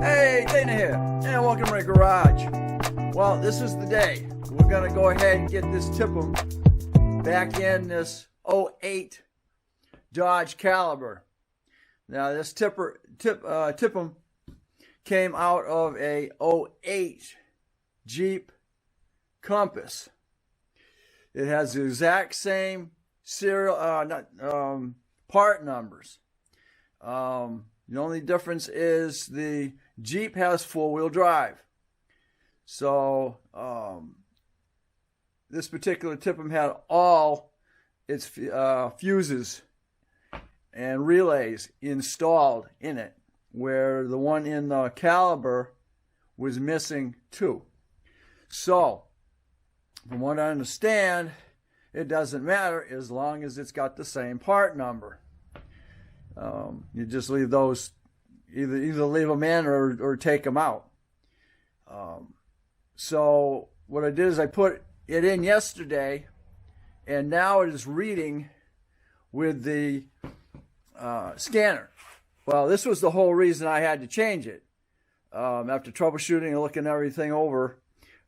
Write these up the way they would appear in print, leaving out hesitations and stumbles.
Hey, Dana here, and welcome to my garage. Well, this is the day. We're going to go ahead and get this Tipm back in this 08 Dodge Calber. Now, this Tipm came out of a 08 Jeep Compass. It has the exact same serial, part numbers. The only difference is the Jeep has four-wheel drive. So this particular Tipm had all its fuses and relays installed in it, where the one in the Calber was missing two. So from what I understand, it doesn't matter as long as it's got the same part number. You just leave those, either leave them in or take them out. So what I did is I put it in yesterday, and now it is reading with the scanner. Well, this was the whole reason I had to change it. After troubleshooting and looking everything over,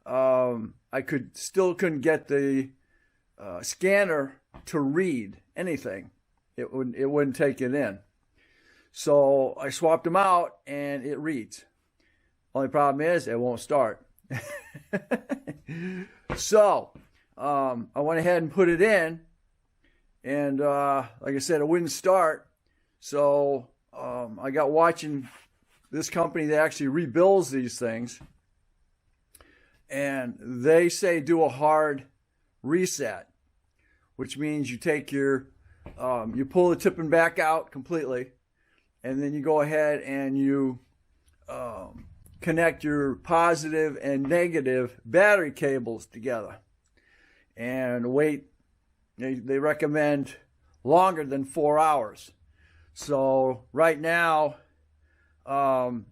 I still couldn't get the scanner to read anything. It wouldn't take it in. So I swapped them out and it reads. Only problem is it won't start. So I went ahead and put it in, and like I said, it wouldn't start. So I got watching this company that actually rebuilds these things, and they say do a hard reset, which means you take your you pull the Tipm back out completely, and then you go ahead and you connect your positive and negative battery cables together and wait. They recommend longer than 4 hours. So right now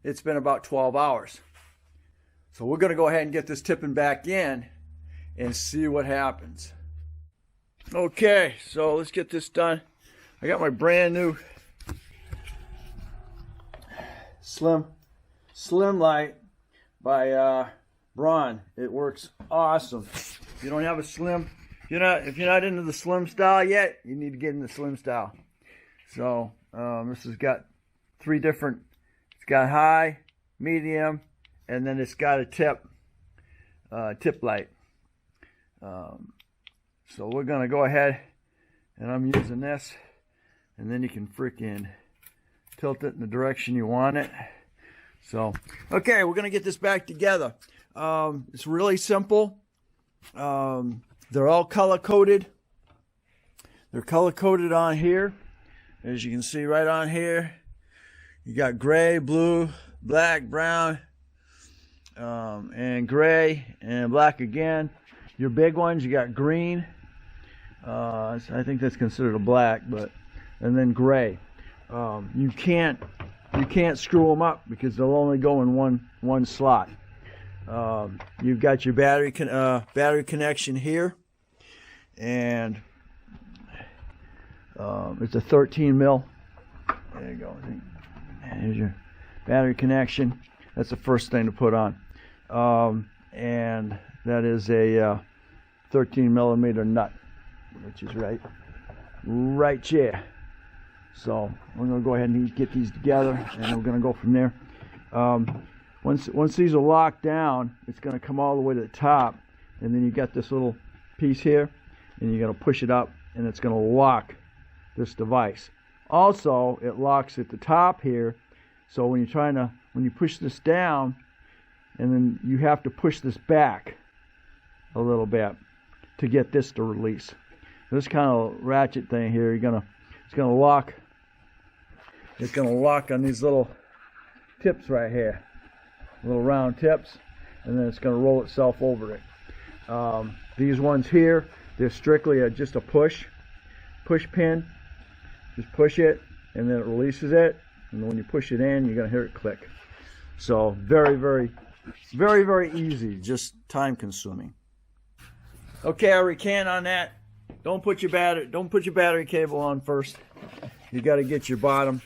it's been about 12 hours. So we're going to go ahead and get this Tipm back in and see what happens. Okay, so let's get this done. I got my brand new Slim Light by Braun. It works awesome. If you don't have a Slim, if you're not into the Slim style yet, you need to get in the Slim style. So this has got three different. It's got high, medium, and then it's got a tip light. So we're gonna go ahead, and I'm using this, and then you can freaking tilt it in the direction you want it. So, okay, we're gonna get this back together. It's really simple. They're all color-coded. They're color-coded on here. As you can see right on here, you got gray, blue, black, brown, and gray, and black again. Your big ones, you got green. I think that's considered a black, and then gray. You can't screw them up because they'll only go in one slot. You've got your battery connection here, and it's a 13 mil. There you go. Here's your battery connection. That's the first thing to put on, and that is a 13 millimeter nut, which is right here. So we're going to go ahead and get these together, and we're going to go from there. Once these are locked down, it's going to come all the way to the top, and then you got this little piece here, and you're going to push it up, and it's going to lock this device. Also, it locks at the top here, so when you push this down, and then you have to push this back a little bit to get this to release. This kind of ratchet thing here, it's gonna lock. It's gonna lock on these little tips right here, little round tips, and then it's gonna roll itself over it. These ones here, they're strictly just a push pin. Just push it, and then it releases it, and when you push it in, you're gonna hear it click. So very, very, very, very easy, just time consuming. Okay, I recant on that. Don't put your battery cable on first. You got to get your bottom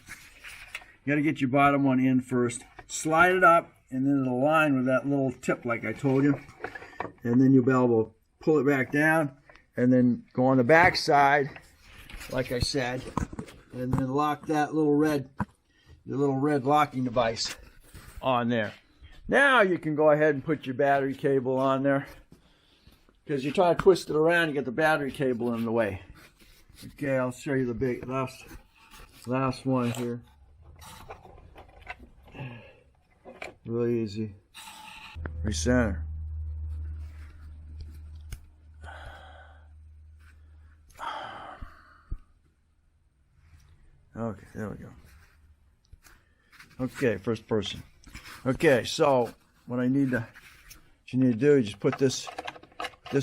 one in first. slide it up, and then it'll align with that little tip like I told you. And then you'll be able to pull it back down, and then go on the back side, like I said, and then lock that little red locking device on there. Now you can go ahead and put your battery cable on there, because you're trying to twist it around, you get the battery cable in the way. Okay, I'll show you the last one here. Really easy. Recenter. Okay, there we go. Okay, first person. Okay, so what you need to do is just put this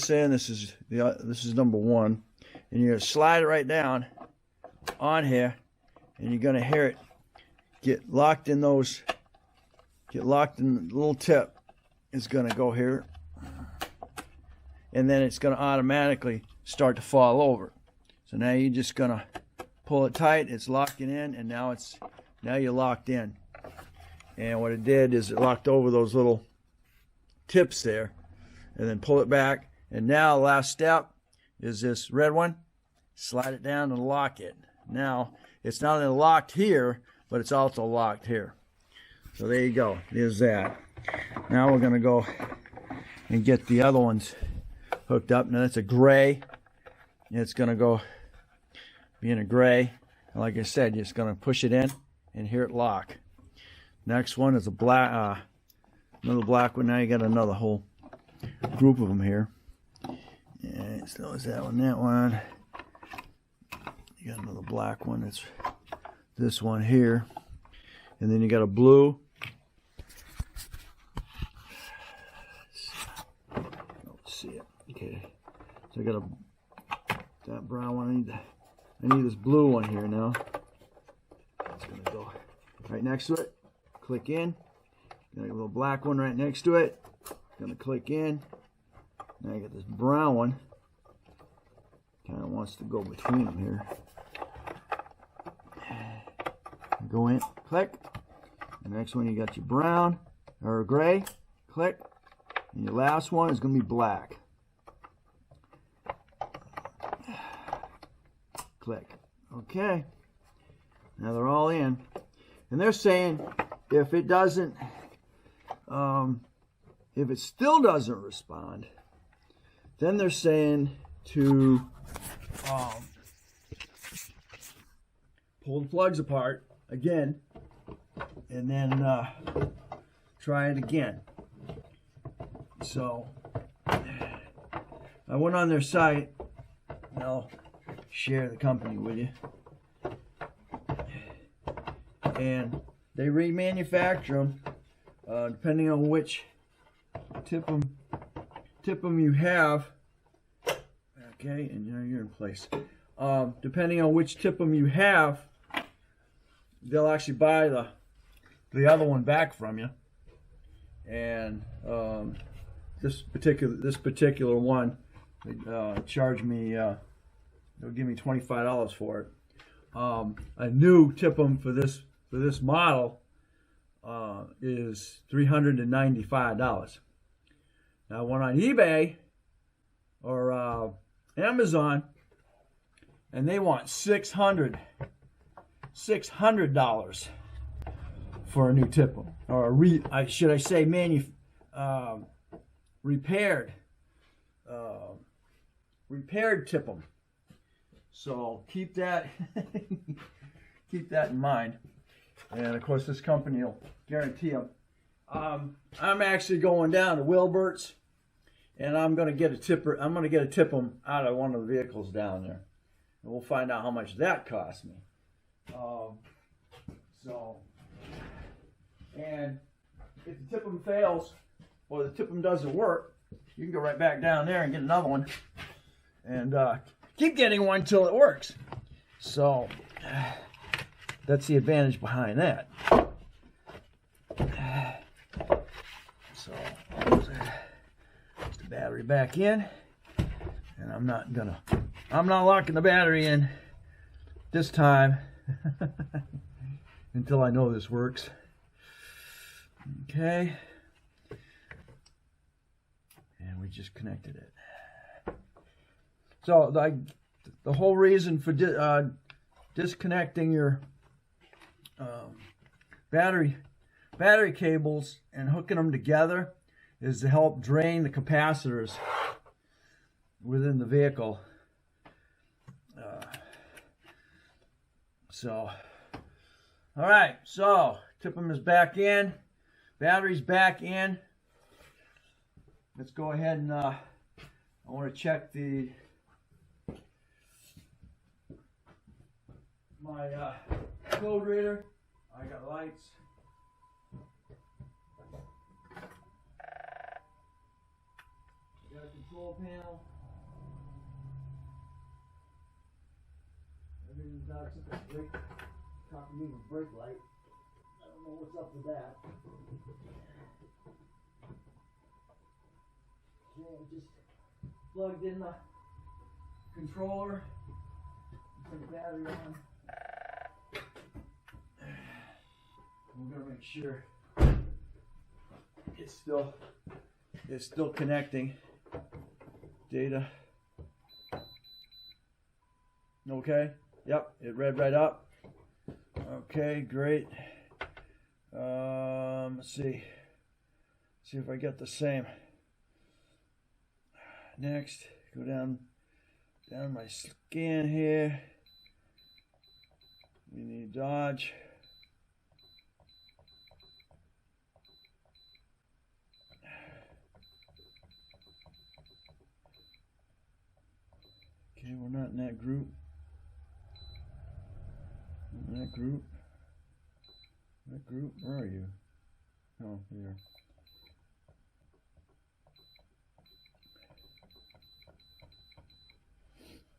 in. This is number one, and you're gonna slide it right down on here, and you're gonna hear it get locked in those. Get locked in the little tip. It's gonna go here, and then it's gonna automatically start to fall over. So now you're just gonna pull it tight. It's locking in, and now you're locked in. And what it did is it locked over those little tips there, and then pull it back. And now last step is this red one. Slide it down and lock it. Now it's not only locked here, but it's also locked here. So there you go. There's that. Now we're gonna go and get the other ones hooked up. Now that's a gray. It's gonna go be in a gray. And like I said, you're just gonna push it in and hear it lock. Next one is a black, another black one. Now you got another whole group of them here. And so is that one, that one. You got another black one. It's this one here. And then you got a blue. Let's see it. Okay. So I got that brown one. I need this blue one here now. It's gonna go right next to it. Click in. Got a little black one right next to it. Gonna click in. Now I got this brown one. Kind of wants to go between them here. Go in, click. The next one you got your brown or gray, click. And your last one is going to be black. Click. Okay. Now they're all in. And they're saying if it doesn't, if it still doesn't respond, then they're saying to pull the plugs apart again, and then try it again. So I went on their site, and I'll share the company with you, and they remanufacture them depending on which Tipm you have. Okay, and now you're in place. Depending on which Tipm you have, they'll actually buy the other one back from you. And this particular one, they charge me. They'll give me $25 for it. A new Tipm for this model is $395. Now, one on eBay or Amazon, and they want $600 for a new Tipm, or should I say repaired Tipm. So keep that in mind. And of course, this company will guarantee them. I'm actually going down to Wilbert's, and I'm going to get a Tipm out of one of the vehicles down there, and we'll find out how much that cost me. And if the Tipm fails or the Tipm doesn't work, you can go right back down there and get another one, and keep getting one till it works. So that's the advantage behind that. So put the battery back in, and I'm not locking the battery in this time until I know this works. Okay. And we just connected it. So the whole reason for disconnecting your battery cables and hooking them together is to help drain the capacitors within the vehicle. All right, so Tipm is back in, battery's back in. Let's go ahead and I want to check my code reader. I got lights. Got a control panel. Everything's out except that brake, continuity brake light. I don't know what's up with that. Okay, I just plugged in the controller. Put the battery on. We're gonna make sure it's still connecting data. Okay. Yep, it read right up. Okay, great. Let's see if I get the same. Next, go down my scan here. We need Dodge. Okay, we're not in that group. That group, where are you? Oh, here.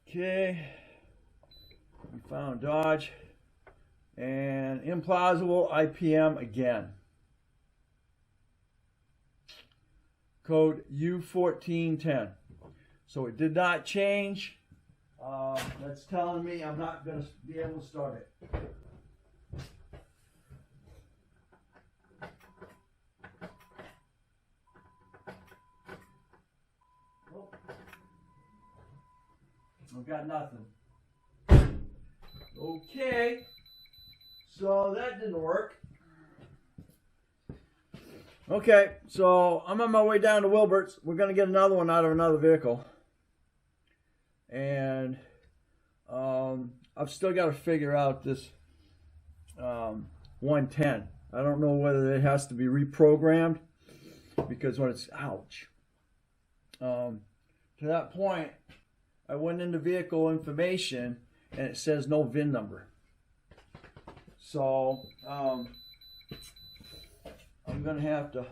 Okay, we found Dodge and implausible IPM again. Code U1410. So it did not change. That's telling me I'm not going to be able to start it. Nope. I've got nothing. Okay, so that didn't work. Okay, so I'm on my way down to Wilbert's. We're going to get another one out of another vehicle. And I've still got to figure out this 110. I don't know whether it has to be reprogrammed, because when it's, ouch. To that point, I went into vehicle information and it says no VIN number. So I'm going to have to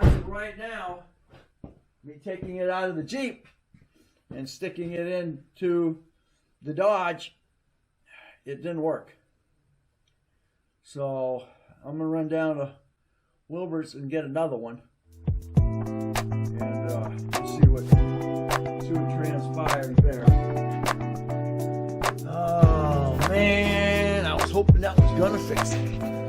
as of right now, me taking it out of the Jeep and sticking it into the Dodge, it didn't work. So I'm gonna run down to Wilbert's and get another one, and see what transpires there. Oh man, I was hoping that was gonna fix it.